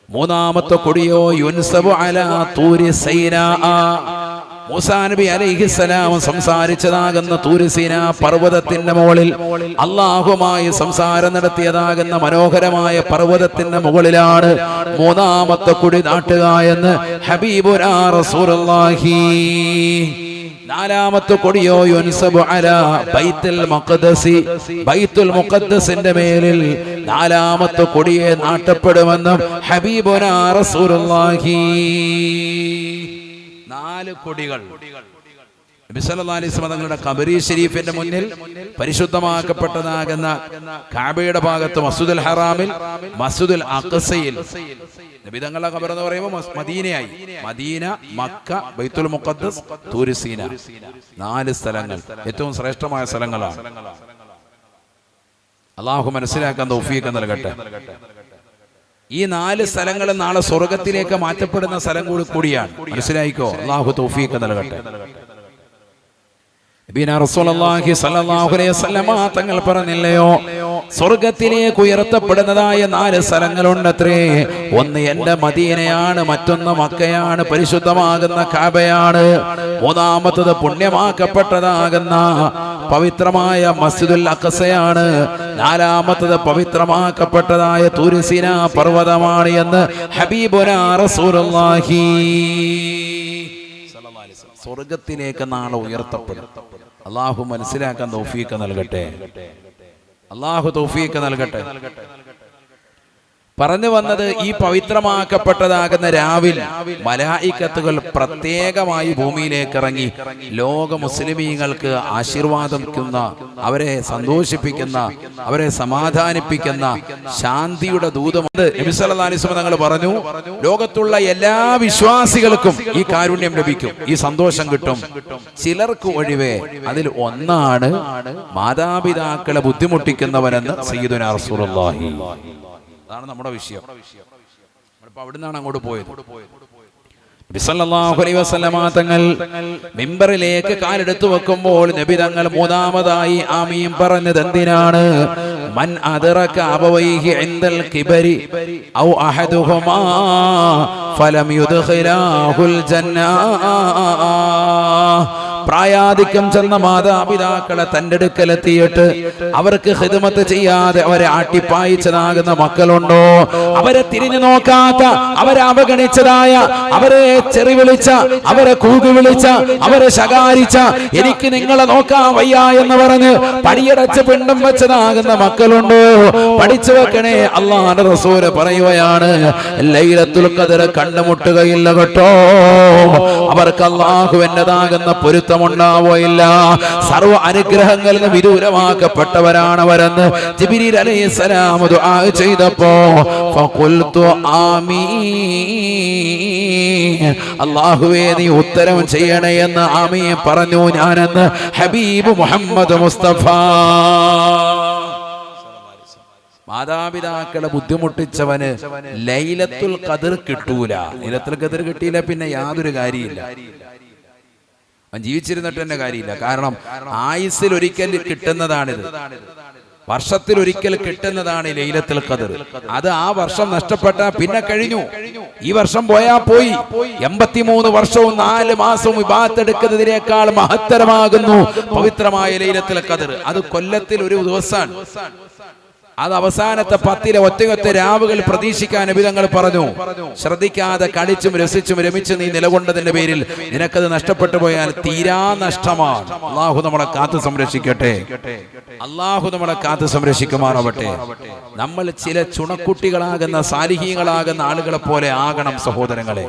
മൂന്നാമത്തെ കൊടിയോ യുൻസബു അലാ തൂരി സൈനാ. മൂസാ നബി അലൈഹിസ്സലാം സംസാരിച്ചതാകുന്ന തൂരി സീനാ പർവ്വതത്തിന്റെ മുകളിൽ അല്ലാഹുമായി സംസാരം നടത്തിയതാകുന്ന മനോഹരമായ പർവ്വതത്തിന്റെ മുകളിലാണ് മൂന്നാമത്തെ കൊടി നാട്ടുക എന്ന് ഹബീബുനാ റസൂലുള്ളാഹി. നാലാമത്തെ കൊടിയോ യുൻസബു അലാ ബൈത്തുൽ മുഖദ്ദസി. ബൈത്തുൽ മുഖദ്ദസിന്റെ മേലിൽ നാലാമത്തെ കൊടിയെ നാട്ടപ്പെടുമെന്നും ഹബീബുനാ റസൂലുള്ളാഹി. 4 കൊടികൾ നബി സല്ലല്ലാഹു അലൈഹി വസല്ലം തങ്ങളുടെ ഖബർ ഷരീഫിന്റെ മുന്നിൽ പരിശുദ്ധമാക്കപ്പെട്ടതാകുന്ന കഅബയുടെ ഭാഗത്ത് മസ്ജിദുൽ ഹറാമിൽ, മസ്ജിദുൽ അഖ്സയിൽ. നബി തങ്ങളുടെ ഖബർ എന്ന് പറയുമ്പോൾ മദീനയായി. മദീന, മക്ക, ബൈത്തുൽ മുഖദ്ദസ്, തൂർ സീന. 4 സ്ഥലങ്ങൾ ഏറ്റവും ശ്രേഷ്ഠമായ സ്ഥലങ്ങളാണ്. അല്ലാഹു മനസ്സിലാക്കാൻ തൗഫീഖ് നൽകട്ടെ. ഈ 4 സ്ഥലങ്ങളും നാളെ സ്വർഗത്തിലേക്ക് മാറ്റപ്പെടുന്ന സ്ഥലം കൂടിയാണ്. മനസ്സിലായിക്കോ? അല്ലാഹു തൗഫീഖ് നൽകട്ടെ. റസൂലുള്ളാഹി സ്വല്ലല്ലാഹു അലൈഹി വസല്ലമ തങ്ങൾ പറഞ്ഞില്ലയോ, സ്വർഗത്തിലേക്ക് ഉയർത്തപ്പെടുന്നതായ 4 സ്ഥലങ്ങളുണ്ടത്രേ. ഒന്ന് എന്റെ മദീനയാണ്, മറ്റൊന്ന് മക്കയാണ്, പരിശുദ്ധമാകുന്ന കഅബയാണ്. മൂന്നാമത്തത് പുണ്യമാക്കപ്പെട്ടതാകുന്ന പവിത്രമായ മസ്ജിദുൽ അഖ്സയാണ്. നാലാമത്തത് പവിത്രമാക്കപ്പെട്ടതായ തൂർ സീനാ പർവ്വതമാണ് എന്ന് ഹബീബുനാ റസൂലുള്ളാഹി. സ്വർഗത്തിലേക്ക് നാളെ ഉയർത്തപ്പെടും. അല്ലാഹു മനസ്സിലാക്കാൻ തൗഫീഖ് നൽകട്ടെ. അല്ലാഹു തൗഫീഖ് നൽകട്ടെ. പറഞ്ഞു വന്നത്, ഈ പവിത്രമാക്കപ്പെട്ടതാകുന്ന രാവിൽ മലായികത്തുകൾ പ്രത്യേകമായി ഭൂമിയിലേക്ക് ഇറങ്ങി ലോക മുസ്ലിമീങ്ങൾക്ക് ആശീർവാദിക്കുന്ന, അവരെ സന്തോഷിപ്പിക്കുന്ന, അവരെ സമാധാനിപ്പിക്കുന്ന ശാന്തിയുടെ ദൂതമുണ്ട്. നബി സല്ലല്ലാഹു അലൈഹി വസല്ലം തങ്ങൾ പറഞ്ഞു, ലോകത്തുള്ള എല്ലാ വിശ്വാസികൾക്കും ഈ കാരുണ്യം ലഭിക്കും, ഈ സന്തോഷം കിട്ടും. ചിലർക്ക് ഒഴിവേ. അതിൽ ഒന്നാണ് മാതാപിതാക്കളെ ബുദ്ധിമുട്ടിക്കുന്നവനെന്ന് സയ്യിദുനാ റസൂലുള്ളാഹി. അതാണ് നമ്മുടെ വിഷയം. അപ്പൊ അവിടുന്നാണ് അങ്ങോട്ട് പോയത്. നബി സല്ലല്ലാഹു അലൈഹി വസല്ലമ തങ്ങൾ മിമ്പറിലേക്ക് കാലെടുത്തു വെക്കുമ്പോൾ നബി തങ്ങൾ മൂന്നാമതായി ആമീൻ പറഞ്ഞത് എന്തിനാണ്? മൻ അദ്റക അബവൈഹി ഇൻദൽ കിബരി ഔ അഹദുഹുമാ ഫലം യുദ്ഖിലാഹുൽ ജന്ന. പ്രായാധിക്യം ചെന്ന മാതാപിതാക്കളെ തന്റെ അടുക്കലെത്തിയിട്ട് അവർക്ക് ഖിദ്മത്ത് ചെയ്യാതെ അവരെ ആട്ടിപ്പായിച്ചതാകുന്ന മക്കളുണ്ടോ? അവരെ തിരിഞ്ഞു നോക്കാത്ത, അവരെ അവഗണിച്ചതായ, അവരെ ചെറി വിളിച്ച, അവരെ കൂകി വിളിച്ച, അവരെ ശകാരിച്ച, എനിക്ക് നിങ്ങളെ നോക്കാൻ വയ്യ എന്ന് പറഞ്ഞ് പടിയടച്ച് പിണ്ടം വെച്ചതാകുന്ന മക്കളുണ്ടോ? പഠിച്ചു വെക്കണേ. അല്ലാഹുവിന്റെ റസൂല് പറയുകയാണ്, ലൈലത്തുൽ ഖദ്ർ കണ്ടുമുട്ടുകയില്ല കേട്ടോ. അവർക്ക് അല്ലാഹുവിൻ്റെതാകുന്ന പൊരുത്തം ഉണ്ടാവുകയില്ല. സർവ്വ അനുഗ്രഹങ്ങളിൽ നിന്ന് വിദൂരമാക്കപ്പെട്ടവരാണ് അവരെന്ന് ജിബ്രീൽ അലൈഹിസ്സലാം ദുആ ചെയ്തപ്പോ ഫഖുൽതു ആമീൻ, അല്ലാഹുവേ നീ ഉത്തരം ചെയ്യണേ എന്ന് ആമീൻ പറഞ്ഞു ഞാനെന്ന് ഹബീബ് മുഹമ്മദ് മുസ്തഫ. മാതാപിതാക്കളെ ബുദ്ധിമുട്ടിച്ചവന് ലൈലത്തുൽ ഖദ്ർ കിട്ടൂല. ലൈലത്തുൽ ഖദ്ർ കിട്ടിയില്ല പിന്നെ യാതൊരു കാര്യമില്ല, അവൻ ജീവിച്ചിരുന്നിട്ട് തന്നെ കാര്യമില്ല. കാരണം ആയുസ്സിൽ ഒരിക്കൽ കിട്ടുന്നതാണിത്, വർഷത്തിൽ ഒരിക്കൽ കിട്ടുന്നതാണ് ലൈലത്തുൽ ഖദ്ർ. അത് ആ വർഷം നഷ്ടപ്പെട്ട പിന്നെ കഴിഞ്ഞു. ഈ വർഷം പോയാ പോയി. 83 വർഷവും 4 മാസവും ഇബാദത്ത് എടുക്കുന്നതിനേക്കാൾ മഹത്തരമാകുന്നു പവിത്രമായ ലൈലത്തുൽ ഖദ്ർ. അത് കൊല്ലത്തിൽ ഒരു ദിവസമാണ്. അത് അവസാനത്തെ 10 ഒറ്റയൊറ്റ രാവുകൾ പ്രതീക്ഷിക്കാൻ നബി തങ്ങൾ പറഞ്ഞു. ശ്രദ്ധിക്കാതെ കളിച്ചും രസിച്ചും രമിച്ച് നീ നിലകൊണ്ടതിന്റെ പേരിൽ നിനക്കത് നഷ്ടപ്പെട്ടു പോയാൽ തീരാ നഷ്ടമാണ്. അല്ലാഹു നമ്മളെ കാത്തു സംരക്ഷിക്കട്ടെ. അല്ലാഹു നമ്മളെ കാത്തു സംരക്ഷിക്കുമാറാവട്ടെ. നമ്മൾ ചില ചുണക്കുട്ടികളാകുന്ന സാലിഹീങ്ങളാകുന്ന ആളുകളെ പോലെ ആകണം സഹോദരങ്ങളെ.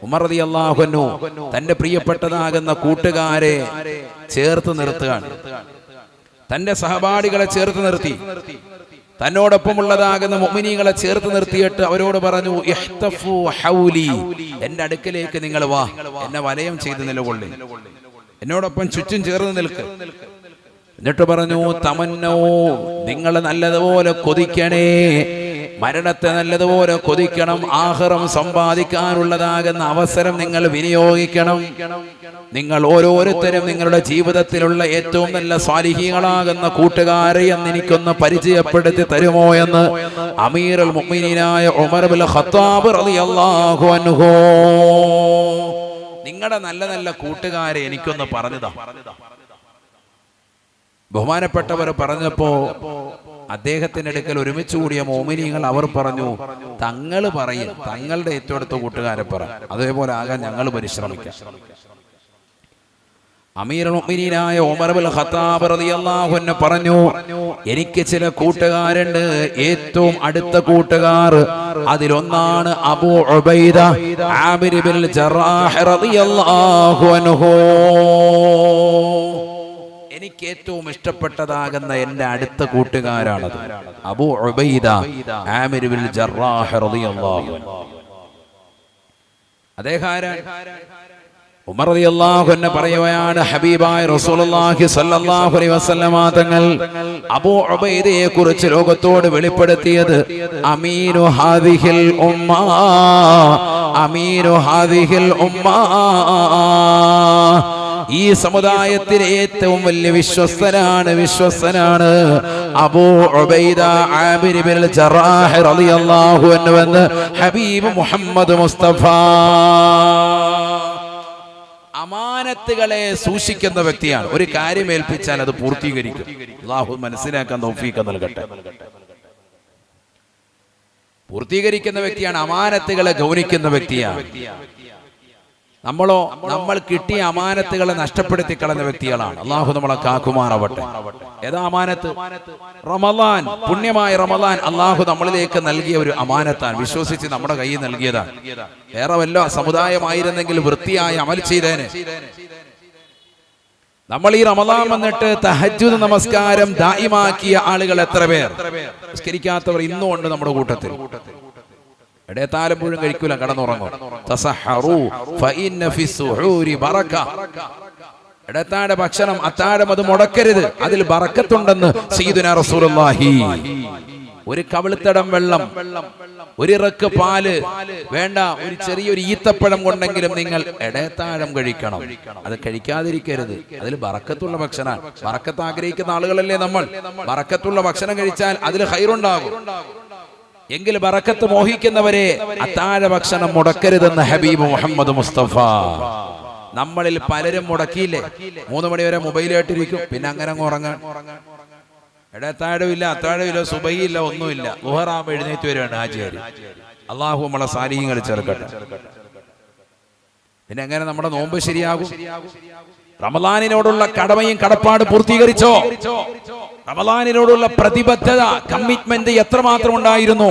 ഉമർ റളിയല്ലാഹു അൻഹു തന്റെ പ്രിയപ്പെട്ടതാകുന്ന കൂട്ടുകാരെ ചേർത്ത് നിർത്തുകയാണ്. തന്റെ സഹപാഠികളെ ചേർത്ത് നിർത്തി, തന്നോടൊപ്പമുള്ളതാകുന്ന മുഅ്മിനീങ്ങളെ ചേർത്ത് നിർത്തിയിട്ട് അവരോട് പറഞ്ഞു, ഇഹ്തഫു ഹൗലി, എന്റെ അടുക്കലേക്ക് നിങ്ങൾ വാ, എന്നെ വലയം ചെയ്ത് നിലകൊള്ളി, എന്നോടൊപ്പം ചുറ്റും ചേർന്ന് നിൽക്ക്. എന്നിട്ട് പറഞ്ഞു, തമന്നോ, നിങ്ങൾ നല്ലതുപോലെ കൊതിക്കണേ, മരണത്തെ നല്ലതുപോലെ കൊതിക്കണം, ആഖിറം സമ്പാദിക്കാനുള്ളതാകുന്ന അവസരം നിങ്ങൾ വിനിയോഗിക്കണം. നിങ്ങൾ ഓരോരുത്തരും നിങ്ങളുടെ ജീവിതത്തിലുള്ള ഏറ്റവും നല്ല സ്വാലിഹീങ്ങളാകുന്ന കൂട്ടുകാരെ എന്ന് എനിക്കൊന്ന് പരിചയപ്പെടുത്തി തരുമോ എന്ന് അമീറുൽ മുഅ്മിനീനായ ഉമർ ഇബ്നുൽ ഖത്താബ് റളിയല്ലാഹു അൻഹു, നിങ്ങളുടെ നല്ല നല്ല കൂട്ടുകാരെ എനിക്കൊന്ന് പറഞ്ഞതാ. ബഹുമാനപ്പെട്ടവർ പറഞ്ഞപ്പോ അദ്ദേഹത്തിന്റെ അടുക്കൽ ഒരുമിച്ച് കൂടിയ മോമിനിയങ്ങൾ അവർ പറഞ്ഞു, തങ്ങൾ പറയും, തങ്ങളുടെ ഏറ്റവും അടുത്ത കൂട്ടുകാരെ പറ, അതേപോലെ ആകാൻ ഞങ്ങൾ പരിശ്രമിക്കാം. അമീറുൽ മുഅ്മിനീനായ ഉമർ ഇബ്നുൽ ഖത്താബ് റളിയല്ലാഹു അൻഹു പറഞ്ഞു, എനിക്ക് ചില കൂട്ടുകാരുണ്ട്, ഏറ്റവും അടുത്ത കൂട്ടുകാർ അതിലൊന്നാണ് അബൂ ഉബൈദ ആമിർ ഇബ്നുൽ ജറാഹ് റളിയല്ലാഹു അൻഹു. എനിക്ക് ഏറ്റവും ഇഷ്ടപ്പെട്ടതാകുന്ന എന്റെ അടുത്ത കൂട്ടുകാരാണത് അബൂ ഉബൈദ ആമിർ ഇബ്നുൽ ജറാഹ് റളിയല്ലാഹു അൻഹു. അദ്ദേഹം ഉമർ റളിയല്ലാഹു അൻഹു പറയുകയാണ്, ഹബീബായ റസൂലുള്ളാഹി സ്വല്ലല്ലാഹു അലൈഹി വസല്ലമ തങ്ങൾ അബൂ ഉബൈദയെ കുറിച്ച് ലോകത്തോട് വെളിപ്പെടുത്തിയത് അമീനു ഹാദിഹിൽ ഉമ്മ, അമീനു ഹാദിഹിൽ ഉമ്മ, ഈ സമുദായത്തിലെ ഏറ്റവും വലിയ വിശ്വസ്തനാണ് അബൂ ഉബൈദ ആമിർ ഇബ്നുൽ ജറാഹ് റളിയല്ലാഹു അൻഹു എന്ന് ഹബീബ് മുഹമ്മദ് മുസ്തഫ. അമാനത്തുകളെ സൂക്ഷിക്കുന്ന വ്യക്തിയാണ്. ഒരു കാര്യം ഏൽപ്പിച്ചാൽ അത് പൂർത്തീകരിക്കും. അല്ലാഹു മനസ്സിലാക്കാൻ തൗഫീഖ് നൽകട്ടെ. പൂർത്തീകരിക്കുന്ന വ്യക്തിയാണ്, അമാനത്തുകളെ ഗൗനിക്കുന്ന വ്യക്തിയാണ്. നമ്മൾ കിട്ടിയ അമാനത്തുകളെ നഷ്ടപ്പെടുത്തി കളഞ്ഞ വ്യക്തികളാണ്. അല്ലാഹു നമ്മളെ കാക്കുമാറാവട്ടെ. ഏതാ അമാനത്ത്? റമളാൻ, പുണ്യമായ റമളാൻ അല്ലാഹു നമ്മളിലേക്ക് നൽകിയ ഒരു അമാനത്താണ്, വിശ്വസിച്ച് നമ്മുടെ കയ്യിൽ നൽകിയതാണ്. വേറെ വല്ല സമുദായമായിരുന്നെങ്കിൽ വൃത്തിയായി അമൽ ചെയ്തേനെ. നമ്മൾ ഈ റമളാൻ വന്നിട്ട് തഹജ്ജുദ് നമസ്കാരം ദായിമാക്കിയ ആളുകൾ എത്ര പേർ? നിസ്കരിക്കാത്തവർ ഇന്നും ഉണ്ട് നമ്മുടെ കൂട്ടത്തിൽ. ഇടയത്താലം മുഴുവൻ കഴിക്കൂല, കടന്നുറങ്ങും. തസഹറു ഫഇന്ന ഫിസ്സുഹൂരി ബറക, ഇടയത്താഴ ഭക്ഷണം, അത്താഴം അത് മുടക്കരുത്, അതിൽ ബറക്കത്തുണ്ടെന്ന് സയ്യിദുനാ റസൂലുള്ളാഹി. ഒരു കവിളിത്തടം വെള്ളം, ഒരു ഇറക്ക് പാല് വേണ്ട, ഒരു ചെറിയൊരു ഈത്തപ്പഴം കൊണ്ടെങ്കിലും നിങ്ങൾ ഇടയത്താഴം കഴിക്കണം. അത് കഴിക്കാതിരിക്കരുത്. അതിൽ ബറക്കത്തുള്ള ഭക്ഷണം. ബറക്കത്ത് ആഗ്രഹിക്കുന്ന ആളുകളല്ലേ നമ്മൾ. ബറക്കത്തുള്ള ഭക്ഷണം കഴിച്ചാൽ അതിൽ ഖൈറുണ്ടാകും. എങ്കിൽ ബറക്കത്ത് മോഹിക്കുന്നവരെ അത്താഴ ഭക്ഷണം മുടക്കരുതെന്ന് ഹബീബ് മുഹമ്മദ് മുസ്തഫ. നമ്മളിൽ പലരും മുടക്കിയില്ലേ? 3 മണി വരെ മൊബൈലായിട്ടിരിക്കും, പിന്നെ അങ്ങനെ അങ്ങ് ഉറങ്ങാൻ. ഇടത്താഴമില്ല, അത്താഴമില്ല, സുബഹിയില്ല, ഒന്നുമില്ല. ളുഹറാകുമ്പോൾ എഴുന്നേറ്റ് വരുവാണ് ഹാജിയാര്. അള്ളാഹു നമ്മളെ സാലിഹ്യങ്ങൾ ചേർക്കട്ടെ. പിന്നെ എങ്ങനെ നമ്മുടെ നോമ്പ് ശരിയാകും? റമളാനിനോടുള്ള കടമയും കടപ്പാട് പൂർത്തീകരിച്ചോ? റമളാനിനോടുള്ള പ്രതിബദ്ധത, കമ്മിറ്റ്മെന്റ് എത്രമാത്രം ഉണ്ടായിരുന്നു?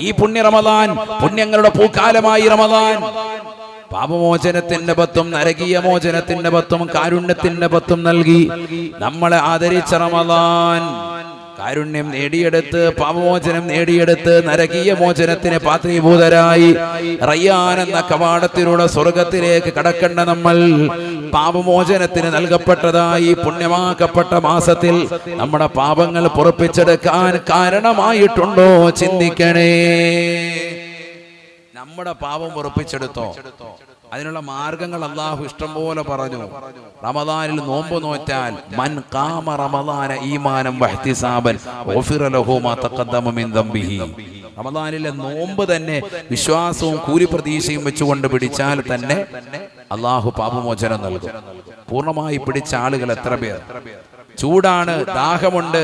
ഈ പുണ്യ റമളാൻ, പുണ്യങ്ങളുടെ പൂക്കാലമായി റമളാൻ, പാപമോചനത്തിന്റെ പത്തും നരകീയ മോചനത്തിന്റെ പത്തും കാരുണ്യത്തിന്റെ പത്തും നൽകി നമ്മളെ ആദരിച്ച റമളാൻ. കാരുണ്യം നേടിയെടുത്ത്, പാപമോചനം നേടിയെടുത്ത്, നരകീയ മോചനത്തിന് പാത്രീഭൂതരായി റയ്യാൻ എന്ന കവാടത്തിലൂടെ സ്വർഗത്തിലേക്ക് കടക്കേണ്ട നമ്മൾ പാപമോചനത്തിന് നൽകപ്പെട്ടതായി പുണ്യമാക്കപ്പെട്ട മാസത്തിൽ നമ്മുടെ പാപങ്ങൾ പൊറുപ്പിച്ചെടുക്കാൻ കാരണമായിട്ടുണ്ടോ? ചിന്തിക്കണേ. നമ്മുടെ പാപം പൊറുപ്പിച്ചെടുത്തോ? അതിനുള്ള മാർഗങ്ങൾ അല്ലാഹു ഇഷ്ടം പോലെ പറഞ്ഞു. റമദാനിൽ നോമ്പ് നോറ്റാൽ മൻ ഖാമ റമദാന ഈമാനം വഹ്തിസാബൻ ഗുഫിറ ലഹു മാ തഖദ്ദമ മിൻ ദംബിഹി. റമദാനിലെ നോമ്പ് തന്നെ വിശ്വാസവും കൂലിപ്രതീക്ഷയും വെച്ചുകൊണ്ട് പിടിച്ചാൽ തന്നെ അല്ലാഹു പാപമോചനം നൽകും. പൂർണ്ണമായി പിടിച്ച ആളുകൾ എത്ര പേർ? ചൂടാണ്, ദാഹമുണ്ട്,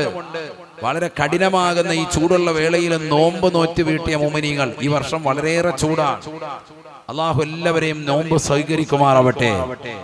വളരെ കഠിനമാകുന്ന ഈ ചൂടുള്ള വേളയിൽ നോമ്പ് നോറ്റ് വീട്ടിയ മുഅ്മിനീങ്ങൾ ഈ വർഷം വളരെയേറെ ചൂടാണ്. അല്ലാഹു എല്ലാവരെയും നോമ്പ് സ്വീകരിക്കുമാറാവട്ടെ.